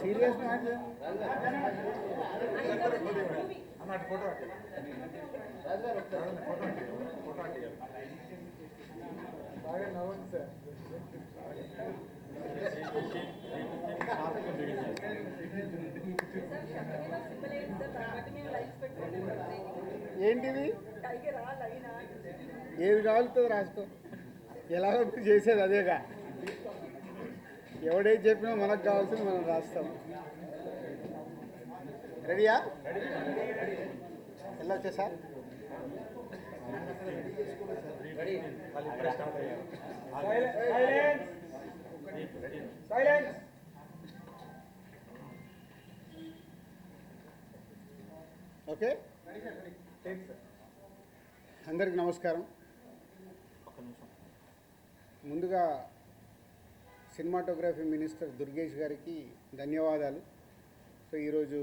Serious match అన్నట్టు photo photo బాగా నవ్వండి సార్. ఏంటిది ఏది కావాలుతుంది రాసుకో. ఎలాగో చేసేది అదేగా. ఎవడేది చెప్పినా మనకు కావాల్సింది మనం రాస్తాం. రెడీయా? ఎలా వచ్చా సార్? ఓకే, అందరికి నమస్కారం. ముందుగా సినిమాటోగ్రఫీ మినిస్టర్ దుర్గేష్ గారికి ధన్యవాదాలు. సో ఈరోజు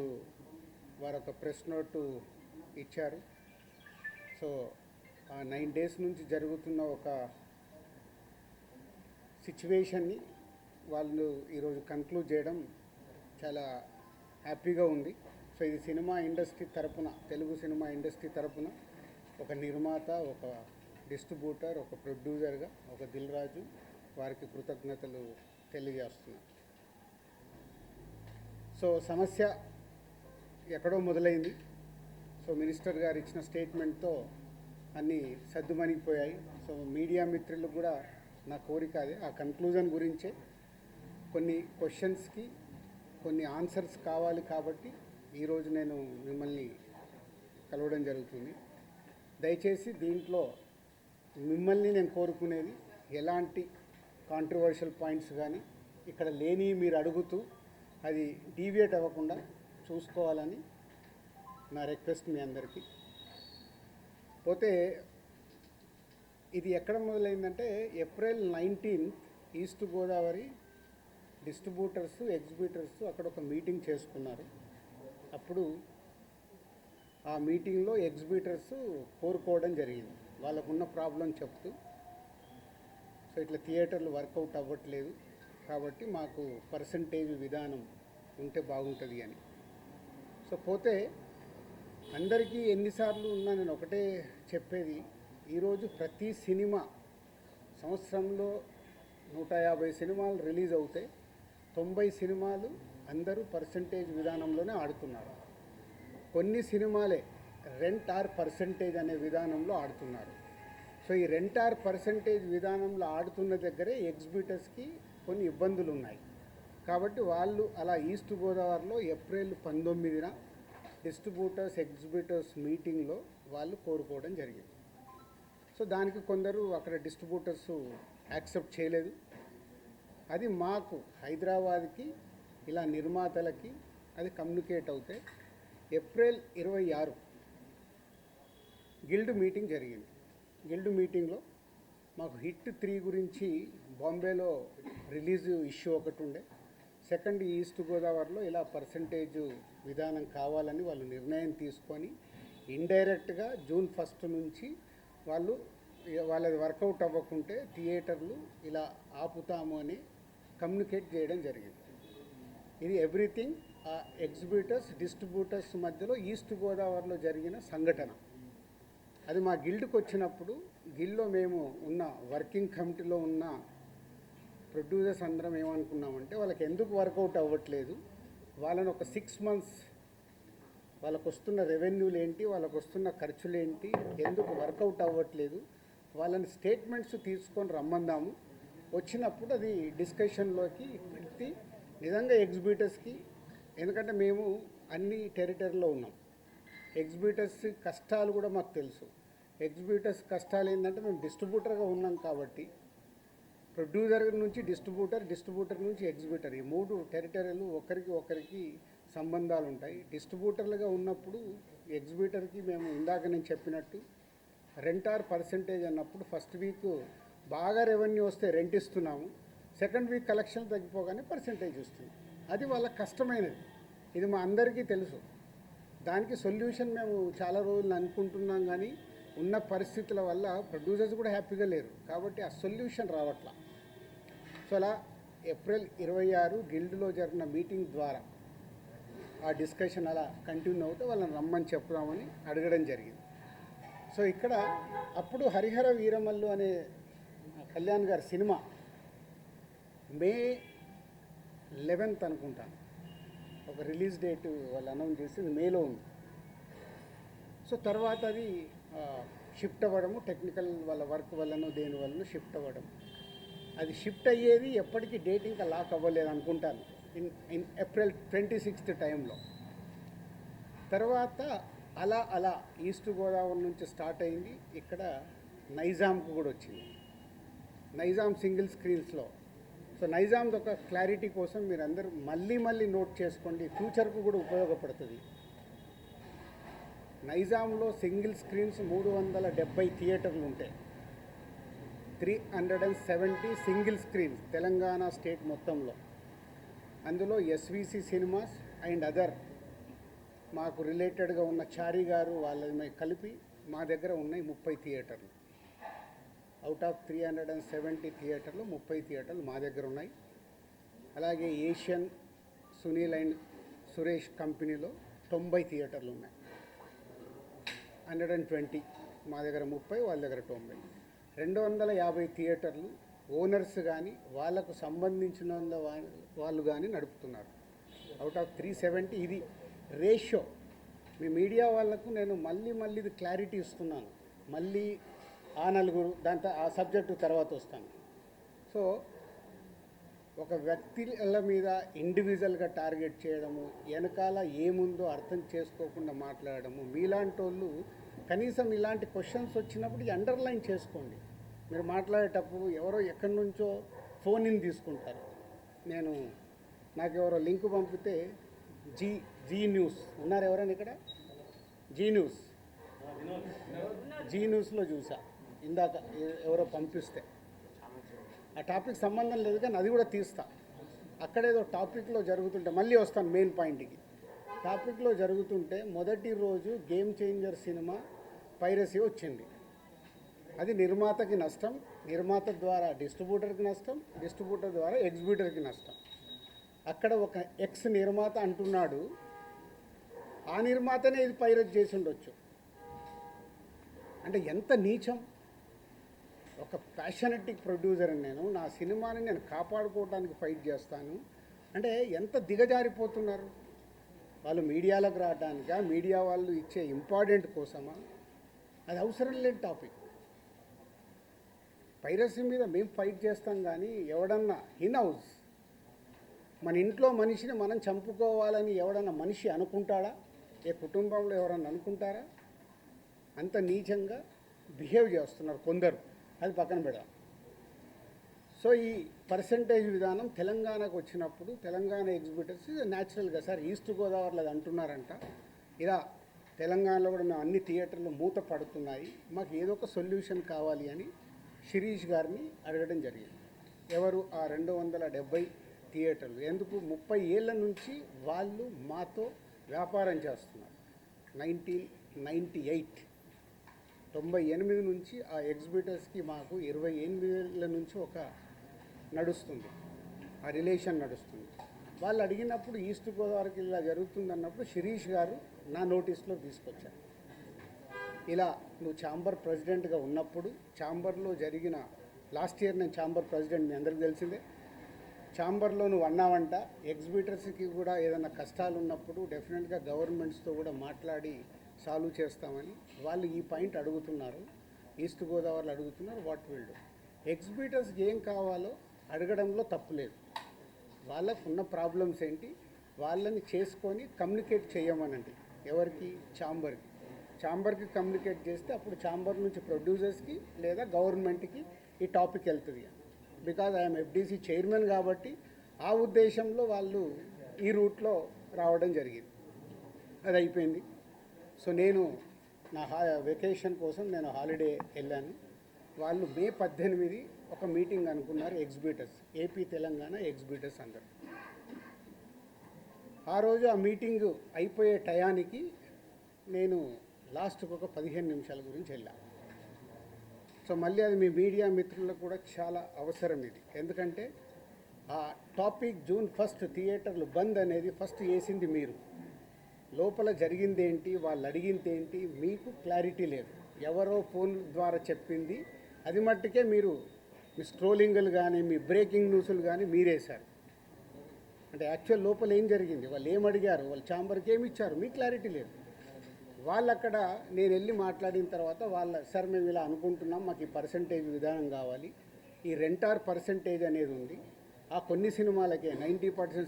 వారు ఒక ప్రెస్ నోటు ఇచ్చారు. సో ఆ 9 days నుంచి జరుగుతున్న ఒక సిచ్యువేషన్ని వాళ్ళు ఈరోజు కన్క్లూడ్ చేయడం చాలా హ్యాపీగా ఉంది. సో ఇది సినిమా ఇండస్ట్రీ తరపున, తెలుగు సినిమా ఇండస్ట్రీ తరపున ఒక నిర్మాత, ఒక డిస్ట్రిబ్యూటర్, ఒక ప్రొడ్యూసర్గా ఒక దిల్ రాజు వారికి కృతజ్ఞతలు తెలియజేస్తున్నాను. సో సమస్య ఎక్కడో మొదలైంది. సో మినిస్టర్ గారు ఇచ్చిన స్టేట్మెంట్తో అన్నీ సర్దుమణిగిపోయాయి. సో మీడియా మిత్రులకు కూడా నా కోరిక అదే, ఆ కన్క్లూజన్ గురించే కొన్ని క్వశ్చన్స్కి కొన్ని ఆన్సర్స్ కావాలి కాబట్టి ఈరోజు నేను మిమ్మల్ని కలవడం జరుగుతుంది. దయచేసి దీంట్లో మిమ్మల్ని నేను కోరుకునేది ఎలాంటి కాంట్రవర్షియల్ పాయింట్స్ కానీ ఇక్కడ లేని మీరు అడుగుతూ అది డీవియేట్ అవ్వకుండా చూసుకోవాలని నా రిక్వెస్ట్ మీ అందరికీ. పోతే ఇది ఎక్కడ మొదలైందంటే April 19 East Godavari distributors, exhibitors అక్కడ ఒక మీటింగ్ చేసుకున్నారు. అప్పుడు ఆ మీటింగ్లో ఎగ్జిబ్యూటర్స్ కోరుకోవడం జరిగింది, వాళ్ళకున్న ప్రాబ్లం చెప్తూ. సో ఇట్లా థియేటర్లు వర్కౌట్ అవ్వట్లేదు కాబట్టి మాకు పర్సంటేజ్ విధానం ఉంటే బాగుంటుంది అని. సో పోతే అందరికీ ఎన్నిసార్లు ఉన్నా నేను ఒకటే చెప్పేది, ఈరోజు ప్రతి సినిమా సంవత్సరంలో 150 సినిమాలు రిలీజ్ అవుతాయి, 90 సినిమాలు అందరూ పర్సంటేజ్ విధానంలోనే ఆడుతున్నారు. కొన్ని సినిమాలే రెంట్ ఆర్ పర్సంటేజ్ అనే విధానంలో ఆడుతున్నారు. సో ఈ రెంట్ ఆర్ పర్సంటేజ్ విధానంలో ఆడుతున్న దగ్గరే ఎగ్జిబ్యూటర్స్కి కొన్ని ఇబ్బందులు ఉన్నాయి. కాబట్టి వాళ్ళు అలా ఈస్ట్ గోదావరిలో ఏప్రిల్ 19న డిస్ట్రిబ్యూటర్స్, ఎగ్జిబ్యూటర్స్ మీటింగ్లో వాళ్ళు కోరుకోవడం జరిగింది. సో దానికి కొందరు అక్కడ డిస్ట్రిబ్యూటర్స్ యాక్సెప్ట్ చేయలేదు. అది మాకు హైదరాబాద్కి ఇలా నిర్మాతలకి అది కమ్యూనికేట్ అవుతే ఏప్రిల్ 26 గిల్డ్ మీటింగ్ జరిగింది. గిల్డ్ మీటింగ్లో మాకు హిట్ 3 గురించి బాంబేలో రిలీజ్ ఇష్యూ ఒకటి ఉండే, సెకండ్ ఈస్ట్ గోదావరిలో ఇలా పర్సంటేజ్ విధానం కావాలని వాళ్ళు నిర్ణయం తీసుకొని ఇండైరెక్ట్గా జూన్ 1 నుంచి వాళ్ళది వర్కౌట్ అవ్వకుంటే థియేటర్లు ఇలా ఆపుతాము అని కమ్యూనికేట్ చేయడం జరిగింది. ఇది ఎవ్రీథింగ్ ఆ ఎగ్జిబ్యూటర్స్, డిస్ట్రిబ్యూటర్స్ మధ్యలో ఈస్ట్ గోదావరిలో జరిగిన సంఘటన. అది మా గిల్డ్కి వచ్చినప్పుడు గిల్డ్లో మేము ఉన్న వర్కింగ్ కమిటీలో ఉన్న ప్రొడ్యూసర్స్ అందరం ఏమనుకున్నామంటే వాళ్ళకి ఎందుకు వర్కౌట్ అవ్వట్లేదు, వాళ్ళని ఒక 6 months వాళ్ళకు వస్తున్న రెవెన్యూలు ఏంటి, వాళ్ళకు వస్తున్న ఖర్చులు ఏంటి, ఎందుకు వర్కౌట్ అవ్వట్లేదు, వాళ్ళని స్టేట్మెంట్స్ తీసుకొని రమ్మందాము. వచ్చినప్పుడు అది డిస్కషన్లోకి పెట్టి నిజంగా ఎగ్జిబ్యూటర్స్కి, ఎందుకంటే మేము అన్ని టెరిటరీలో ఉన్నాం, ఎగ్జిబ్యూటర్స్ కష్టాలు కూడా మాకు తెలుసు. ఎగ్జిబ్యూటర్స్ కష్టాలు ఏంటంటే మేము డిస్ట్రిబ్యూటర్గా ఉన్నాం కాబట్టి ప్రొడ్యూసర్ నుంచి డిస్ట్రిబ్యూటర్, డిస్ట్రిబ్యూటర్ నుంచి ఎగ్జిబ్యూటర్, ఈ 3 టెరిటరీలు ఒకరికి సంబంధాలు ఉంటాయి. డిస్ట్రిబ్యూటర్లుగా ఉన్నప్పుడు ఎగ్జిబ్యూటర్కి మేము ఇందాక నేను చెప్పినట్టు రెంట్ ఆర్ పర్సంటేజ్ అన్నప్పుడు ఫస్ట్ వీక్ బాగా రెవెన్యూ వస్తే రెంట్ ఇస్తున్నాము, సెకండ్ వీక్ కలెక్షన్ తగ్గిపోగానే పర్సంటేజ్ వస్తుంది. అది వాళ్ళకి కష్టమైనది, ఇది మా అందరికీ తెలుసు. దానికి సొల్యూషన్ మేము చాలా రోజులు అనుకుంటున్నాం, కానీ ఉన్న పరిస్థితుల వల్ల ప్రొడ్యూసర్స్ కూడా హ్యాపీగా లేరు కాబట్టి ఆ సొల్యూషన్ రావట్లా. సో అలా ఏప్రిల్ 26 గిల్డ్లో జరిగిన మీటింగ్ ద్వారా ఆ డిస్కషన్ అలా కంటిన్యూ అవుతే వాళ్ళని రమ్మని చెప్దామని అడగడం జరిగింది. సో ఇక్కడ అప్పుడు హరిహర వీరమల్లు అనే కళ్యాణ్ గారి సినిమా మే 11th అనుకుంటాను ఒక రిలీజ్ డేట్ వాళ్ళు అనౌన్స్ చేసింది, మేలో ఉంది. సో తర్వాత అది షిఫ్ట్ అవ్వడము, టెక్నికల్ వాళ్ళ వర్క్ వల్లనో దేని వల్లనో షిఫ్ట్ అవ్వడం. అది షిఫ్ట్ అయ్యేది ఎప్పటికీ డేట్ ఇంకా లాక్ అవ్వలేదు అనుకుంటాను, ఇన్ ఏప్రిల్ 26th టైంలో. తర్వాత అలా ఈస్ట్ గోదావరి నుంచి స్టార్ట్ అయింది, ఇక్కడ నైజాంకు కూడా వచ్చింది, నైజాం సింగిల్ స్క్రీన్స్లో. సో నైజాంది ఒక క్లారిటీ కోసం మీరు అందరూ మళ్ళీ నోట్ చేసుకోండి, ఫ్యూచర్కు కూడా ఉపయోగపడుతుంది. నైజాంలో సింగిల్ స్క్రీన్స్ 370 థియేటర్లు ఉంటాయి, 370 సింగిల్ స్క్రీన్స్ తెలంగాణ స్టేట్ మొత్తంలో. అందులో ఎస్విసి సినిమాస్ అండ్ అదర్ మాకు రిలేటెడ్గా ఉన్న చారి గారు వాళ్ళని కలిపి మా దగ్గర ఉన్నాయి 30 థియేటర్లు. అవుట్ ఆఫ్ 370 థియేటర్లు 30 థియేటర్లు మా దగ్గర ఉన్నాయి. అలాగే ఏషియన్, సునీల్ అండ్ సురేష్ కంపెనీలో 90 థియేటర్లు ఉన్నాయి, 120 మా దగ్గర 30, వాళ్ళ దగ్గర 90. 250 థియేటర్లు ఓనర్స్ కానీ వాళ్ళకు సంబంధించిన వాళ్ళు కానీ నడుపుతున్నారు. అవుట్ ఆఫ్ 370 ఇది రేషియో. మీ మీడియా వాళ్ళకు నేను మళ్ళీ ఇది క్లారిటీ ఇస్తున్నాను, మళ్ళీ ఆ నలుగురు దాంతో ఆ సబ్జెక్టు తర్వాత వస్తాను. సో ఒక వ్యక్తుల మీద ఇండివిజువల్గా టార్గెట్ చేయడము, వెనకాల ఏముందో అర్థం చేసుకోకుండా మాట్లాడడము, మీలాంటి వాళ్ళు కనీసం ఇలాంటి క్వశ్చన్స్ వచ్చినప్పుడు అండర్లైన్ చేసుకోండి. మీరు మాట్లాడేటప్పుడు ఎవరో ఎక్కడి నుంచో ఫోన్ ఇన్ తీసుకుంటారు. నాకు ఎవరో లింక్ పంపితే జీ న్యూస్ ఉన్నారు ఎవరైనా ఇక్కడ, జీ న్యూస్లో చూసా ఇందాక ఎవరో పంపిస్తే. ఆ టాపిక్ సంబంధం లేదు కానీ అది కూడా తీస్తా. అక్కడేదో టాపిక్లో జరుగుతుంటే మళ్ళీ వస్తాను మెయిన్ పాయింట్కి. టాపిక్లో జరుగుతుంటే మొదటి రోజు గేమ్ చేంజర్ సినిమా పైరసీ వచ్చింది. అది నిర్మాతకి నష్టం, నిర్మాత ద్వారా డిస్ట్రిబ్యూటర్కి నష్టం, డిస్ట్రిబ్యూటర్ ద్వారా ఎగ్జిబ్యూటర్కి నష్టం. అక్కడ ఒక ఎక్స్ నిర్మాత అంటున్నాడు, ఆ నిర్మాతనే ఇది పైరసీ చేసి ఉండొచ్చు. అంటే ఎంత నీచం. ఒక ప్యాషనెటిక్ ప్రొడ్యూసర్ నేను, నా సినిమాని నేను కాపాడుకోవడానికి ఫైట్ చేస్తాను అంటే ఎంత దిగజారిపోతున్నారు వాళ్ళు. మీడియాలోకి రావడానికా, మీడియా వాళ్ళు ఇచ్చే ఇంపార్టెంట్ కోసమా? అది అవసరం లేని టాపిక్. పైరసీ మీద మేము ఫైట్ చేస్తాం కానీ ఎవడన్నా హౌస్ మన ఇంట్లో మనిషిని మనం చంపుకోవాలని ఎవడన్నా మనిషి అనుకుంటాడా? ఏ కుటుంబంలో ఎవరన్నా అనుకుంటారా? అంత నీచంగా బిహేవ్ చేస్తున్నారు కొందరు, అది పక్కన పెడదాం. సో ఈ పర్సంటేజ్ విధానం తెలంగాణకు వచ్చినప్పుడు తెలంగాణ ఎగ్జిబిటర్స్ న్యాచురల్గా సార్ ఈస్ట్ గోదావరిలో అది అంటున్నారంట, ఇలా తెలంగాణలో కూడా మేము అన్ని థియేటర్లు మూత పడుతున్నాయి, మాకు ఏదో ఒక సొల్యూషన్ కావాలి అని శిరీష్ గారిని అడగడం జరిగింది. ఎవరు ఆ 270 థియేటర్లు ఎందుకు? 30 ఏళ్ళ నుంచి వాళ్ళు మాతో వ్యాపారం చేస్తున్నారు. 1998 నుంచి ఆ ఎగ్జిబిటర్స్కి మాకు 28 ఏళ్ళ నుంచి ఒక నడుస్తుంది, ఆ రిలేషన్ నడుస్తుంది. వాళ్ళు అడిగినప్పుడు ఈస్ట్ గోదావరికి ఇలా జరుగుతుంది అన్నప్పుడు శిరీష్ గారు నా నోటీస్లో తీసుకొచ్చారు. ఇలా నువ్వు ఛాంబర్ ప్రెసిడెంట్గా ఉన్నప్పుడు ఛాంబర్లో జరిగిన లాస్ట్ ఇయర్ నేను ఛాంబర్ ప్రెసిడెంట్, మీ అందరికీ తెలిసిందే. ఛాంబర్లో నువ్వు అన్నావంట ఎగ్జిబిటర్స్కి కూడా ఏదైనా కష్టాలు ఉన్నప్పుడు డెఫినెట్గా గవర్నమెంట్స్తో కూడా మాట్లాడి సాల్వ్ చేస్తామని. వాళ్ళు ఈ పాయింట్ అడుగుతున్నారు, ఈస్ట్ గోదావరిలో అడుగుతున్నారు. What will do? ఎగ్జిబిటర్స్కి ఏం కావాలో అడగడంలో తప్పులేదు. వాళ్ళకు ఉన్న ప్రాబ్లమ్స్ ఏంటి వాళ్ళని చేసుకొని కమ్యూనికేట్ చేయమనండి. ఎవరికి? ఛాంబర్కి కమ్యూనికేట్ చేస్తే అప్పుడు ఛాంబర్ నుంచి ప్రొడ్యూసర్స్కి లేదా గవర్నమెంట్కి ఈ టాపిక్ వెళ్తుంది. బికాజ్ ఐఎమ్ ఎఫ్డీసీ చైర్మన్ కాబట్టి ఆ ఉద్దేశంలో వాళ్ళు ఈ రూట్లో రావడం జరిగింది. అది అయిపోయింది. సో నేను నా వెకేషన్ కోసం నేను హాలిడే వెళ్ళాను. వాళ్ళు మే 18 ఒక మీటింగ్ అనుకున్నారు ఎగ్జిబిటర్స్, ఏపీ తెలంగాణ ఎగ్జిబిటర్స్ అందరు. ఆ రోజు ఆ మీటింగ్ అయిపోయే టయానికి నేను లాస్ట్కి ఒక 15 నిమిషాల గురించి వెళ్ళాను. సో మళ్ళీ అది మీ మీడియా మిత్రులకు కూడా చాలా అవసరం ఇది. ఎందుకంటే ఆ టాపిక్ జూన్ 1 థియేటర్లు బంద్ అనేది ఫస్ట్ వేసింది మీరు. లోపల జరిగింది ఏంటి, వాళ్ళు అడిగింది ఏంటి, మీకు క్లారిటీ లేదు. ఎవరో ఫోన్ ద్వారా చెప్పింది అది మట్టుకే మీరు మీ స్ట్రోలింగులు కానీ మీ బ్రేకింగ్ న్యూస్లు కానీ మీరేశారు. అంటే యాక్చువల్ లోపల ఏం జరిగింది, వాళ్ళు ఏం అడిగారు, వాళ్ళు ఛాంబర్కి ఏమి ఇచ్చారు, మీకు క్లారిటీ లేదు. వాళ్ళు అక్కడ నేను వెళ్ళి మాట్లాడిన తర్వాత సార్ మేము ఇలా అనుకుంటున్నాం, మాకు ఈ పర్సంటేజ్ విధానం కావాలి, ఈ రెంటార్ పర్సంటేజ్ అనేది ఉంది, ఆ కొన్ని సినిమాలకే 90%